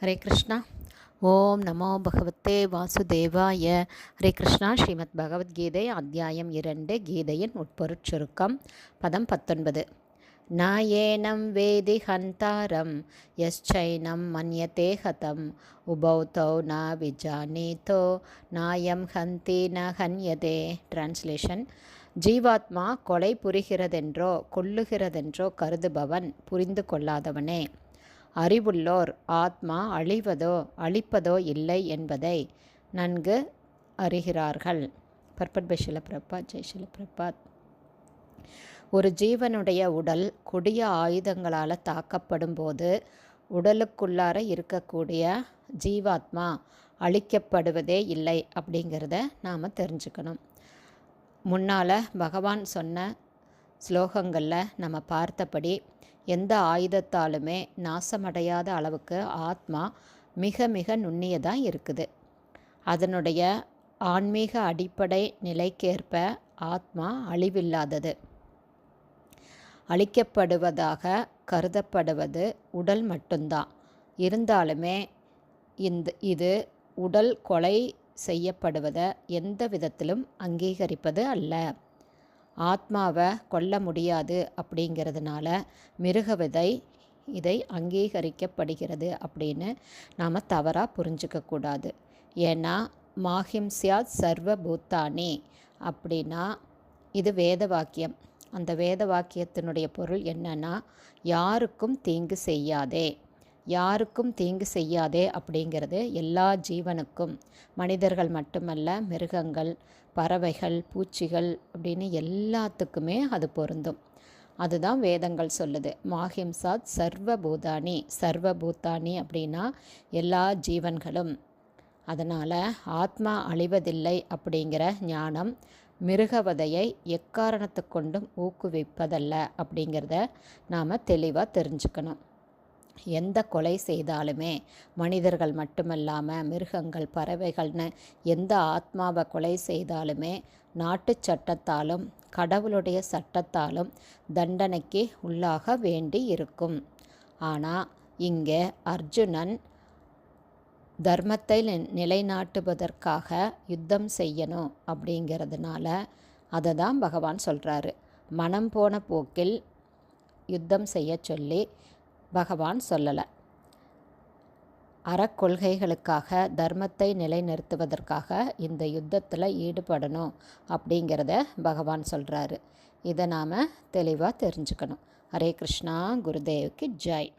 ஹரே கிருஷ்ணா. ஓம் நமோ பகவத்தே வாசுதேவாய. ஹரே கிருஷ்ணா. ஸ்ரீமத் பகவத்கீதை அத்தியாயம் 2, கீதையின் உட்பொருட்சுருக்கம். பதம் 19. ந ஏனம் வேதி ஹந்தாரம் யஸ்சைனம் மன்யதே ஹதம் உபௌ தௌ ந விஜானீதோ நாயம் ஹந்தி ந ஹன்யதே. டிரான்ஸ்லேஷன்: ஜீவாத்மா கொலை புரிகிறதென்றோ கொல்லுகிறதென்றோ கருதுபவன் புரிந்து கொள்ளாதவனே. அறிவுள்ளோர் ஆத்மா அழிவதோ அழிப்பதோ இல்லை என்பதை நன்கு அறிகிறார்கள். பர்பட் பை ஷில பிரபாத். ஜெய் ஷில பிரபாத். ஒரு ஜீவனுடைய உடல் கொடிய ஆயுதங்களால் தாக்கப்படும் போது உடலுக்குள்ளார இருக்கக்கூடிய ஜீவாத்மா அழிக்கப்படுவதே இல்லை அப்படிங்கிறத நாம் தெரிஞ்சுக்கணும். முன்னால் பகவான் சொன்ன ஸ்லோகங்களில் நம்ம பார்த்தபடி எந்த ஆயுதத்தாலுமே நாசமடையாத அளவுக்கு ஆத்மா மிக மிக நுண்ணியதாக இருக்குது. அதனுடைய ஆன்மீக அடிப்படை நிலைக்கேற்ப ஆத்மா அழிவில்லாதது. அழிக்கப்படுவதாக கருதப்படுவது உடல் மட்டும்தான். இருந்தாலுமே இது உடல் கொலை செய்யப்படுவதை எந்த விதத்திலும் அங்கீகரிப்பது அல்ல. ஆத்மாவை கொல்ல முடியாது அப்படிங்கிறதுனால மிருகவதை இதை அங்கீகரிக்கப்படுகிறது அப்படின்னு நாம் தவறாக புரிஞ்சிக்கக்கூடாது. ஏன்னா மாஹிம்ஸ்யாத் சர்வ பூத்தானி அப்படின்னா இது வேத வாக்கியம். அந்த வேத வாக்கியத்தினுடைய பொருள் என்னன்னா, யாருக்கும் தீங்கு செய்யாதே. யாருக்கும் தீங்கு செய்யாதே அப்படிங்கிறது எல்லா ஜீவனுக்கும், மனிதர்கள் மட்டுமல்ல, மிருகங்கள், பறவைகள், பூச்சிகள் அப்படின்னு எல்லாத்துக்குமே அது பொருந்தும். அதுதான் வேதங்கள் சொல்லுது. மாஹிம்சாத் சர்வபூதானி. சர்வபூத்தானி அப்படின்னா எல்லா ஜீவன்களும். அதனால் ஆத்மா அழிவதில்லை அப்படிங்கிற ஞானம் மிருகவதையை எக்காரணத்தை கொண்டும் ஊக்குவிப்பதல்ல அப்படிங்கிறத நாம் தெளிவாக தெரிஞ்சுக்கணும். எந்த கொலை செய்தாலுமே மனிதர்கள் மட்டுமல்லாமல் மிருகங்கள், பறவைகள்னு எந்த ஆத்மாவை கொலை செய்தாலுமே நாட்டு சட்டத்தாலும் கடவுளுடைய சட்டத்தாலும் தண்டனைக்கு உள்ளாக வேண்டி இருக்கும். ஆனால் இங்கே அர்ஜுனன் தர்மத்தை நிலைநாட்டுவதற்காக யுத்தம் செய்யணும் அப்படிங்கிறதுனால அதை தான் பகவான் சொல்கிறாரு. மனம் போன போக்கில் யுத்தம் செய்ய சொல்லி பகவான் சொல்லலை. அறக்கொள்கைகளுக்காக, தர்மத்தை நிலைநிறுத்துவதற்காக இந்த யுத்தத்தில் ஈடுபடணும் அப்படிங்கிறத பகவான் சொல்கிறாரு. இதை நாம் தெளிவாக தெரிஞ்சுக்கணும். ஹரே கிருஷ்ணா. குருதேவுக்கு ஜெய்.